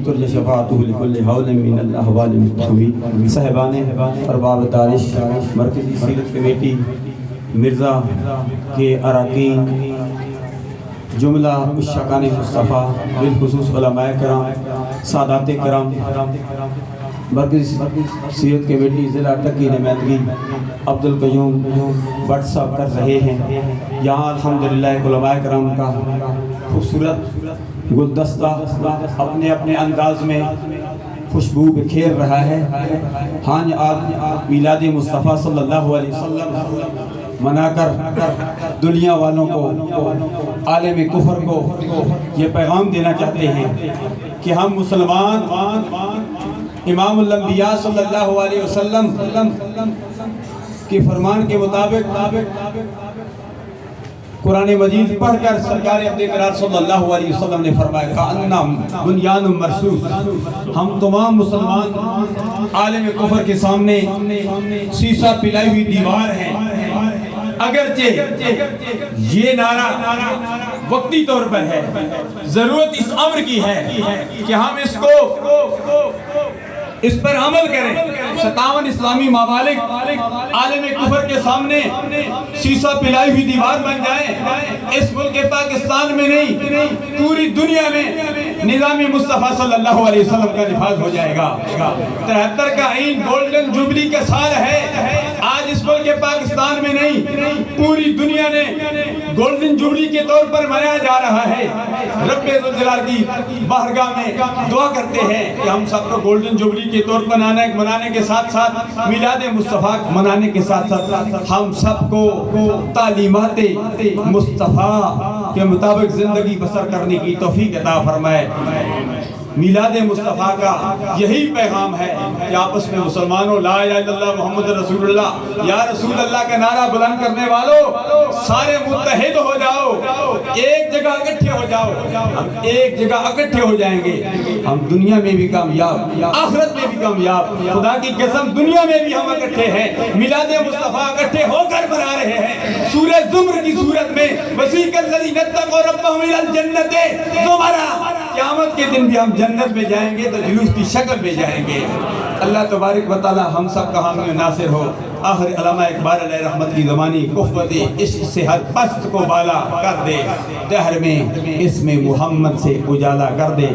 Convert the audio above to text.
ترجى شفاعته لكل حول من الاحوال المتحوی صاحبان ارباب دانش مرکزی سیرت کمیٹی مرزا کے اراکین جملہ عشاقان مصطفیٰ بالخصوص علماء کرام سادات کرام مرکزی سیرت کمیٹی ضلع ٹکی نمائندگی عبدالقیوم بٹ صاحب کر رہے ہیں. یہاں الحمدللہ علماء کرام کا خوبصورت گلدستہ اپنے اپنے انداز میں خوشبو بکھیر رہا ہے. ہاں آج میلاد مصطفیٰ صلی اللہ علیہ وسلم منا کر دنیا والوں کو عالم کفر کو یہ پیغام دینا چاہتے ہیں کہ ہم مسلمان امام الانبیاء صلی اللہ علیہ وسلم کے فرمان کے مطابق قرآن مجید پڑھ کر سرکار اپنے قرار صلی اللہ علیہ وسلم نے فرمایا کأنہم بنیان مرصوص، ہم تمام مسلمان عالم کفر کے سامنے سیسا پلائی ہوئی دیوار ہیں. اگرچہ یہ نعرہ وقتی طور پر ہے، ضرورت اس امر کی ہے کہ ہم اس پر عمل کریں. 57 اسلامی ممالک عالم کفر کے سامنے سیسا پلائی ہوئی دیوار بن جائیں. اس ملک پاکستان میں نہیں، پوری دنیا میں نظام مصطفیٰ صلی اللہ علیہ وسلم کا نفاذ ہو جائے گا. 73 کا عین گولڈن جوبلی کا سال ہے. آج اس ملک پاکستان میں نہیں، پوری دنیا نے گولڈن جوبلی کے طور پر منایا جا رہا ہے. رب ذوالجلال کی بارگاہ میں دعا کرتے ہیں کہ ہم سب کو گولڈن جوبلی کے طور پر منانے کے ساتھ ساتھ میلاد مصطفیٰ منانے کے ساتھ ساتھ ہم سب کو تعلیمات مصطفیٰ کے مطابق زندگی بسر کرنے کی توفیق عطا فرمائے. میلاد مصطفیٰ کا یہی پیغام ہے کہ آپس میں مسلمانوں لا الہ الا اللہ محمد رسول اللہ یا رسول اللہ کا نعرہ بلند کرنے والوں سارے متحد ہو جاؤ، ایک جگہ اکٹھے ہو جاؤ. ہم ایک جگہ اکٹھے ہو جائیں گے، ہم دنیا میں بھی کامیاب، آخرت میں بھی کامیاب. خدا کی قسم دنیا میں بھی ہم اکٹھے ہیں. میلاد مصطفیٰ اکٹھے ہو کر بنا رہے ہیں. سورہ زمر کی صورت میں وسیق الذین اتقوا ربہم الی الجنۃ زمرا، قیامت کے دن بھی ہم جنت میں جائیں گے تو جلوس کی شکل میں جائیں گے. اللہ تبارک و تعالی ہم سب کا حامی و ناصر ہو. آخر علامہ اقبال علیہ رحمت کی زمانی قوت عشق سے ہر پست کو بالا کر دے، دہر میں اسم محمد سے اجالا کر دے.